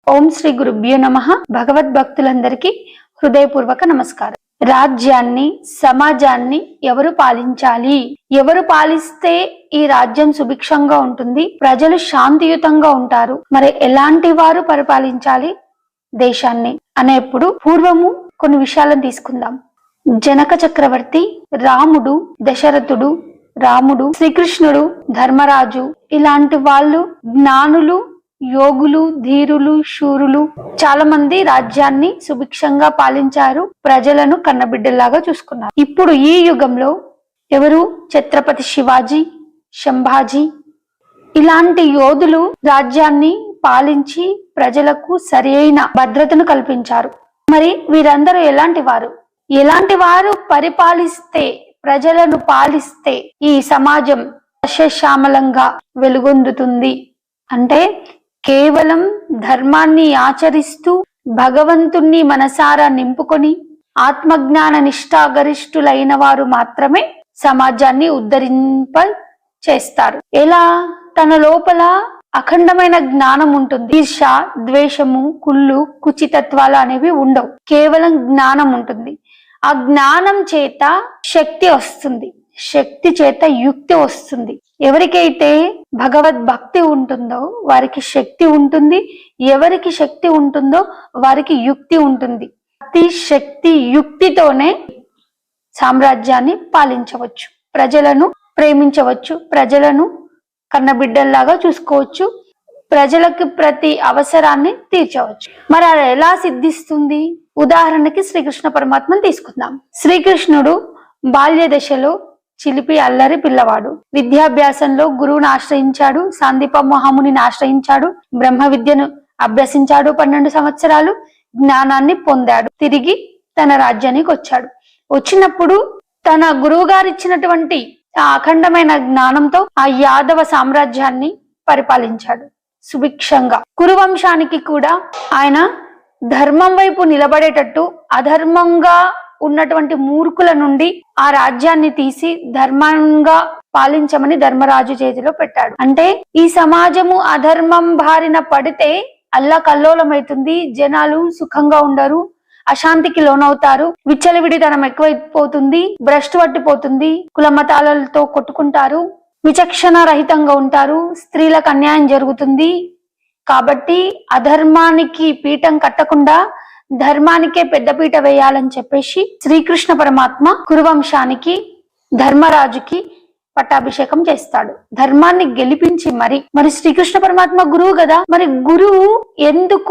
ఓం శ్రీ గురుభ్యో నమః. భగవద్భక్తులందరికీ హృదయపూర్వక నమస్కారం. రాజ్యాన్ని, సమాజాన్ని ఎవరు పాలించాలి? ఎవరు పాలిస్తే ఈ రాజ్యం సుభిక్షంగా ఉంటుంది, ప్రజలు శాంతియుతంగా ఉంటారు, మరి ఎలాంటి వారు పరిపాలించాలి దేశాన్ని అనేప్పుడు పూర్వము కొన్ని విషయాలను తీసుకుందాం. జనక చక్రవర్తి, రాముడు, దశరథుడు, రాముడు, శ్రీకృష్ణుడు, ధర్మరాజు ఇలాంటి వాళ్ళు జ్ఞానులు, యోగులు, ధీరులు, శూరులు చాలా మంది రాజ్యాన్ని సుభిక్షంగా పాలించారు, ప్రజలను కన్నబిడ్డల్లాగా చూసుకున్నారు. ఇప్పుడు ఈ యుగంలో ఎవరు? ఛత్రపతి శివాజీ, సంభాజీ ఇలాంటి యోధులు రాజ్యాన్ని పాలించి ప్రజలకు సరైన భద్రతను కల్పించారు. మరి వీరందరూ ఎలాంటి వారు పరిపాలిస్తే, ప్రజలను పాలిస్తే ఈ సమాజం సస్యశ్యామలంగా వెలుగొందుతుంది అంటే కేవలం ధర్మాన్ని ఆచరిస్తూ భగవంతుణ్ణి మనసారా నింపుకొని ఆత్మజ్ఞాన నిష్ఠాగరిష్ఠులైన వారు మాత్రమే సమాజాన్ని ఉద్ధరింప చేస్తారు. ఎలా? తన లోపల అఖండమైన జ్ఞానం ఉంటుంది. ఈర్ష, ద్వేషము, కుళ్ళు, కుచితత్వాలు అనేవి ఉండవు. కేవలం జ్ఞానం ఉంటుంది. ఆ జ్ఞానం చేత శక్తి వస్తుంది, శక్తి చేత యుక్తి వస్తుంది. ఎవరికైతే భగవద్భక్తి ఉంటుందో వారికి శక్తి ఉంటుంది, ఎవరికి శక్తి ఉంటుందో వారికి యుక్తి ఉంటుంది. భక్తి, శక్తి, యుక్తితోనే సామ్రాజ్యాన్ని పాలించవచ్చు, ప్రజలను ప్రేమించవచ్చు, ప్రజలను కన్నబిడ్డల్లాగా చూసుకోవచ్చు, ప్రజలకు ప్రతి అవసరాన్ని తీర్చవచ్చు. మరి అది ఎలా సిద్ధిస్తుంది? ఉదాహరణకి శ్రీకృష్ణ పరమాత్మను తీసుకుందాం. శ్రీకృష్ణుడు బాల్య దశలో చిలిపి అల్లరి పిల్లవాడు. విద్యాభ్యాసంలో గురువును ఆశ్రయించాడు, సాందీప మహామునిని ఆశ్రయించాడు, బ్రహ్మ విద్యను అభ్యసించాడు. 12 సంవత్సరాలు జ్ఞానాన్ని పొందాడు. తిరిగి తన రాజ్యానికి వచ్చాడు. వచ్చినప్పుడు తన గురువు గారు ఇచ్చినటువంటి ఆ అఖండమైన జ్ఞానంతో ఆ యాదవ సామ్రాజ్యాన్ని పరిపాలించాడు సుభిక్షంగా. కురువంశానికి కూడా ఆయన ధర్మం వైపు నిలబడేటట్టు అధర్మంగా ఉన్నటువంటి మూర్ఖుల నుండి ఆ రాజ్యాన్ని తీసి ధర్మంగా పాలించమని ధర్మరాజు చేతిలో పెట్టాడు. అంటే ఈ సమాజము అధర్మం బారిన పడితే అల్లకల్లోలమైతుంది, జనాలు సుఖంగా ఉండరు, అశాంతికి లోనవుతారు, విచ్చలవిడితనం ఎక్కువైపోతుంది, భ్రష్టు పట్టిపోతుంది, కుల మతాలతో కొట్టుకుంటారు, విచక్షణ రహితంగా ఉంటారు, స్త్రీలకు అన్యాయం జరుగుతుంది. కాబట్టి అధర్మానికి పీఠం కట్టకుండా ధర్మానికే పెద్దపీట వేయాలని చెప్పేసి శ్రీకృష్ణ పరమాత్మ కురువంశానికి, ధర్మరాజుకి పట్టాభిషేకం చేస్తాడు. ధర్మాన్ని గెలిపించి మరి శ్రీకృష్ణ పరమాత్మ గురువు కదా, మరి గురువు ఎందుకు